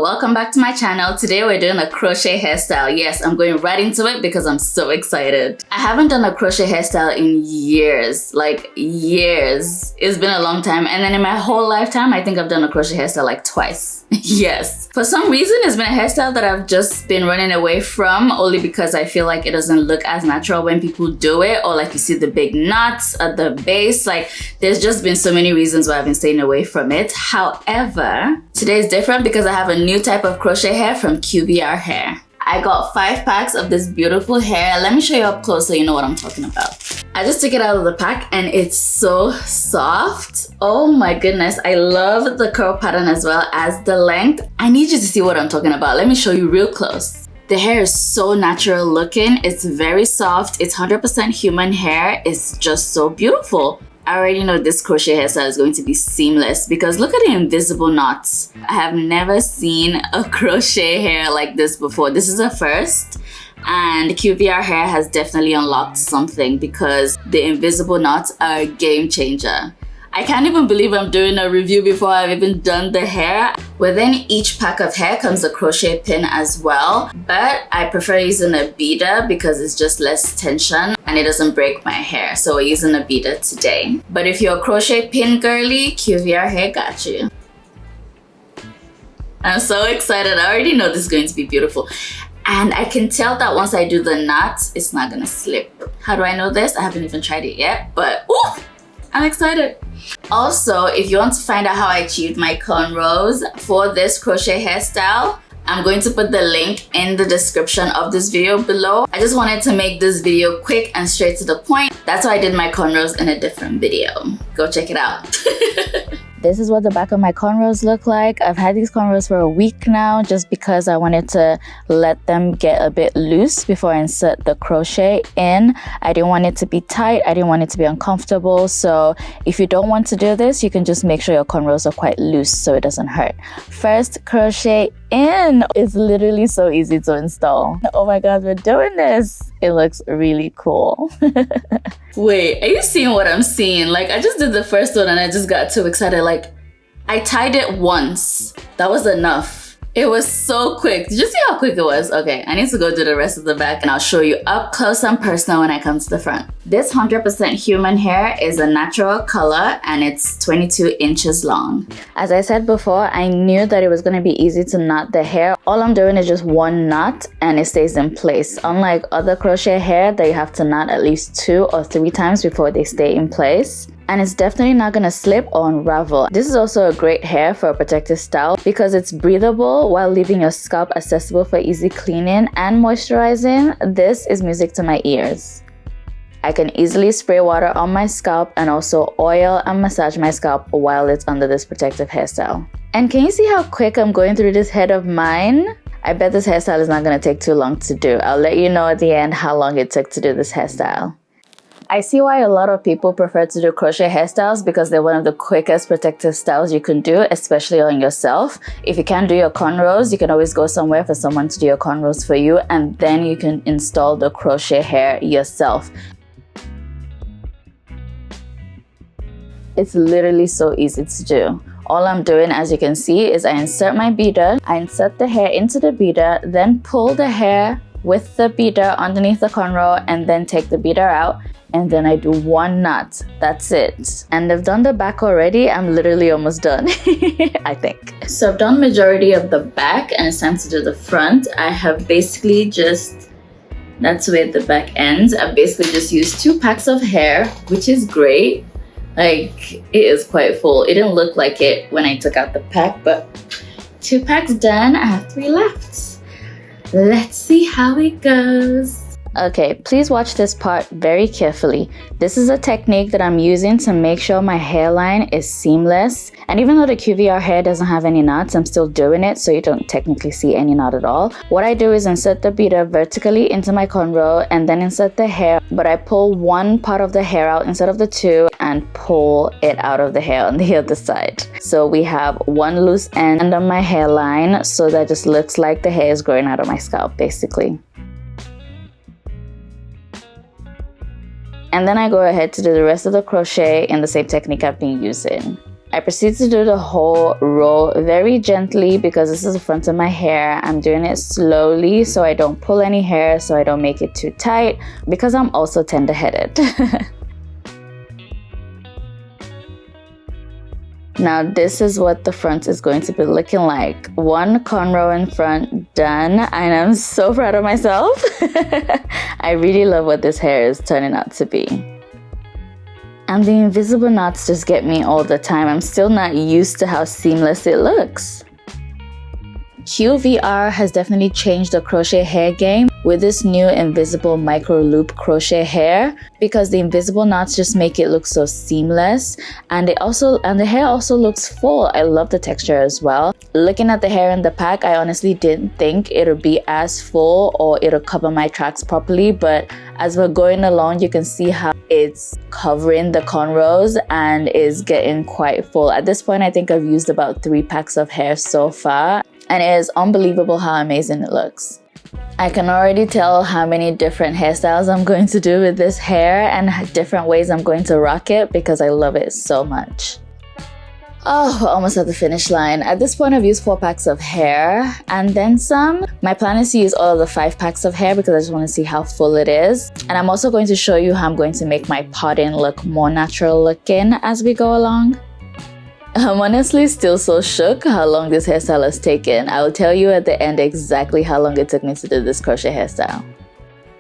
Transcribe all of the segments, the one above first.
welcome back to my channel. Today we're doing a crochet hairstyle. Yes, I'm going right into it because I'm so excited. I haven't done a crochet hairstyle in years, like years. It's been a long time, and then in my whole lifetime I think I've done a crochet hairstyle like twice. Yes. For some reason it's been a hairstyle that I've just been running away from, only because I feel like it doesn't look as natural when people do it, or like you see the big knots at the base. Like there's just been so many reasons why I've been staying away from it. However, today is different because I have a new type of crochet hair from QVR Hair. I got 5 packs of this beautiful hair. Let me show you up close so you know what I'm talking about. I just took it out of the pack and it's so soft. Oh my goodness. I love the curl pattern as well as the length. I need you to see what I'm talking about. Let me show you real close. The hair is so natural looking. It's very soft. It's 100% human hair. It's just so beautiful. I already know this crochet hairstyle is going to be seamless because look at the invisible knots. I have never seen a crochet hair like this before. This is a first, and QVR Hair has definitely unlocked something because the invisible knots are a game changer. I can't even believe I'm doing a review before I've even done the hair. Within each pack of hair comes a crochet pin as well, but I prefer using a beader because it's just less tension and it doesn't break my hair. So we're using a beader today. But if you're a crochet pin girly, QVR Hair got you. I'm so excited. I already know this is going to be beautiful. And I can tell that once I do the knots, it's not gonna slip. How do I know this? I haven't even tried it yet, but ooh, I'm excited. Also, if you want to find out how I achieved my cornrows for this crochet hairstyle, I'm going to put the link in the description of this video below. I just wanted to make this video quick and straight to the point. That's why I did my cornrows in a different video. Go check it out. This is what the back of my cornrows look like. I've had these cornrows for a week now just because I wanted to let them get a bit loose before I insert the crochet in. I didn't want it to be tight. I didn't want it to be uncomfortable. So if you don't want to do this, you can just make sure your cornrows are quite loose so it doesn't hurt. First crochet in. It's literally so easy to install. Oh my god, we're doing this. It looks really cool. Wait, are you seeing what I'm seeing? Like I just did the first one and I just got too excited. Like I tied it once. That was enough. It was so quick. Did you see how quick it was? Okay, I need to go do the rest of the back and I'll show you up close and personal when I come to the front. This 100% human hair is a natural color and it's 22 inches long. As I said before, I knew that it was going to be easy to knot the hair. All I'm doing is just one knot and it stays in place. Unlike other crochet hair that you have to knot at least 2 or 3 times before they stay in place. And it's definitely not gonna slip or unravel. This is also a great hair for a protective style because it's breathable while leaving your scalp accessible for easy cleaning and moisturizing. This is music to my ears. I can easily spray water on my scalp and also oil and massage my scalp while it's under this protective hairstyle. And can you see how quick I'm going through this head of mine? I bet this hairstyle is not gonna take too long to do. I'll let you know at the end how long it took to do this hairstyle. I see why a lot of people prefer to do crochet hairstyles because they're one of the quickest protective styles you can do, especially on yourself. If you can't do your cornrows, you can always go somewhere for someone to do your cornrows for you, and then you can install the crochet hair yourself. It's literally so easy to do. All I'm doing, as you can see, is I insert my beader, I insert the hair into the beader, then pull the hair with the beader underneath the cornrow and then take the beader out. And then I do one knot. That's it. And I've done the back already. I'm literally almost done, I think. So I've done majority of the back and it's time to do the front. I have basically just, that's where the back ends. I've basically just used 2 packs of hair, which is great. Like it is quite full. It didn't look like it when I took out the pack, but 2 packs done. I have 3 left. Let's see how it goes. Okay, please watch this part very carefully. This is a technique that I'm using to make sure my hairline is seamless. And even though the QVR hair doesn't have any knots, I'm still doing it so you don't technically see any knot at all. What I do is insert the beader vertically into my cornrow and then insert the hair, but I pull one part of the hair out instead of the 2 and pull it out of the hair on the other side. So we have one loose end under my hairline, so that just looks like the hair is growing out of my scalp basically. And then I go ahead to do the rest of the crochet in the same technique I've been using. I proceed to do the whole row very gently because this is the front of my hair. I'm doing it slowly so I don't pull any hair, so I don't make it too tight, because I'm also tender-headed. Now this is what the front is going to be looking like. One cornrow in front done, and I'm so proud of myself. I really love what this hair is turning out to be. And the invisible knots just get me all the time. I'm still not used to how seamless it looks. QVR has definitely changed the crochet hair game with this new invisible micro loop crochet hair, because the invisible knots just make it look so seamless, and the hair also looks full. I love the texture as well. Looking at the hair in the pack, I honestly didn't think it would be as full or it'll cover my tracks properly, but as we're going along, you can see how it's covering the cornrows and is getting quite full. At this point, I think I've used about 3 packs of hair so far, and it is unbelievable how amazing it looks. I can already tell how many different hairstyles I'm going to do with this hair and different ways I'm going to rock it, because I love it so much. Oh, we're almost at the finish line. At this point, I've used 4 packs of hair and then some. My plan is to use all of the 5 packs of hair because I just want to see how full it is. And I'm also going to show you how I'm going to make my parting look more natural looking as we go along. I'm honestly still so shook how long this hairstyle has taken. I will tell you at the end exactly how long it took me to do this crochet hairstyle.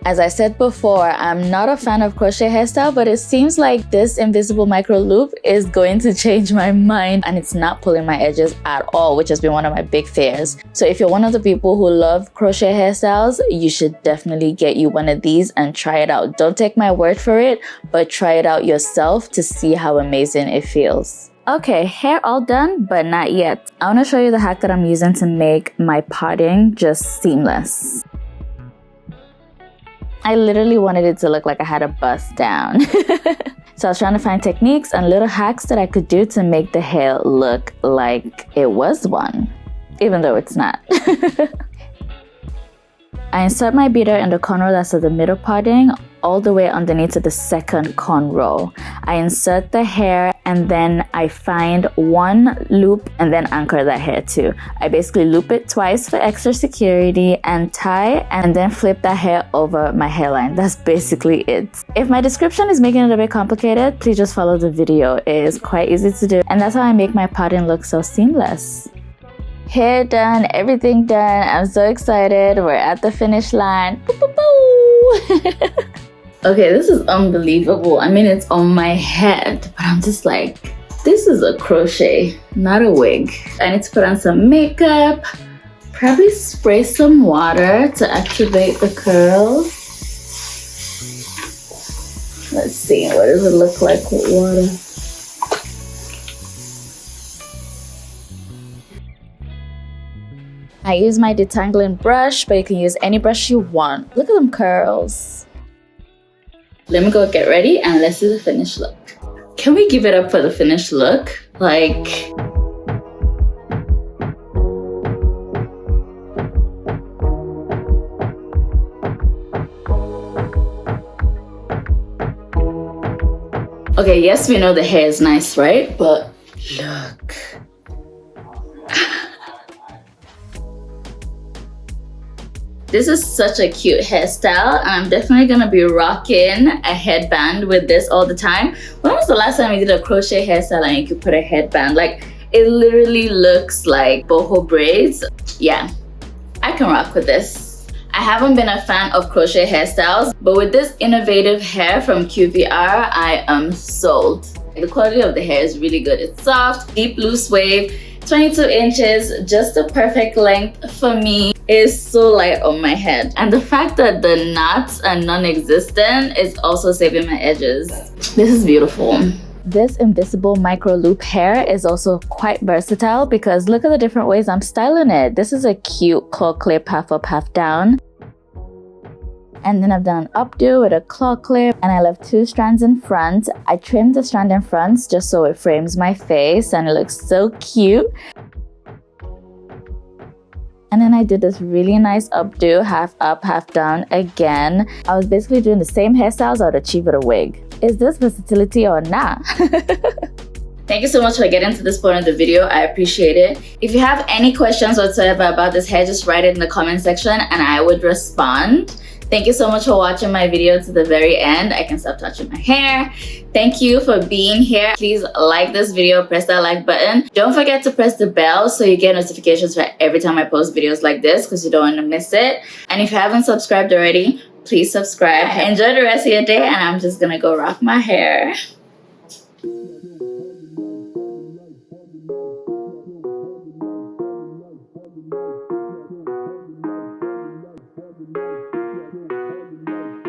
As I said before, I'm not a fan of crochet hairstyle, but it seems like this invisible micro loop is going to change my mind, and it's not pulling my edges at all, which has been one of my big fears. So if you're one of the people who love crochet hairstyles, you should definitely get you one of these and try it out. Don't take my word for it, but try it out yourself to see how amazing it feels. Okay, hair all done, but not yet. I want to show you the hack that I'm using to make my parting just seamless. I literally wanted it to look like I had a bust down. So I was trying to find techniques and little hacks that I could do to make the hair look like it was one, even though it's not. I insert my beader in the cornrow that's at the middle parting all the way underneath to the second cornrow. I insert the hair and then I find one loop and then anchor that hair too. I basically loop it twice for extra security and tie, and then flip that hair over my hairline. That's basically it. If my description is making it a bit complicated, please just follow the video. It is quite easy to do, and that's how I make my parting look so seamless. Hair done, everything done. I'm so excited. We're at the finish line. Boo, boo, boo. Okay, this is unbelievable. I mean, it's on my head, but I'm just like, this is a crochet, not a wig. I need to put on some makeup, probably spray some water to activate the curls. Let's see, what does it look like with water? I use my detangling brush, but you can use any brush you want. Look at them curls. Let me go get ready and let's do the finished look. Can we give it up for the finished look? Like... Okay, yes, we know the hair is nice, right? But look. This is such a cute hairstyle, and I'm definitely gonna be rocking a headband with this all the time. When was the last time you did a crochet hairstyle and you could put a headband? Like, it literally looks like boho braids. Yeah, I can rock with this. I haven't been a fan of crochet hairstyles, but with this innovative hair from QVR, I am sold. The quality of the hair is really good. It's soft, deep, loose wave, 22 inches, just the perfect length for me. Is so light on my head, and the fact that the knots are non-existent is also saving my edges. This is beautiful. This invisible micro loop hair is also quite versatile because look at the different ways I'm styling it. This is a cute claw clip, half up, half down. And then I've done an updo with a claw clip, and I left 2 strands in front. I trimmed the strand in front just so it frames my face and it looks so cute. And then I did this really nice updo, half up, half down again. I was basically doing the same hairstyles I would achieve with a wig. Is this versatility or not? Thank you so much for getting to this point of the video. I appreciate it. If you have any questions whatsoever about this hair, just write it in the comment section and I would respond. Thank you so much for watching my video to the very end. I can stop touching my hair. Thank you for being here. Please like this video, press that like button. Don't forget to press the bell so you get notifications for every time I post videos like this because you don't want to miss it. And if you haven't subscribed already, please subscribe. Enjoy the rest of your day and I'm just gonna go rock my hair.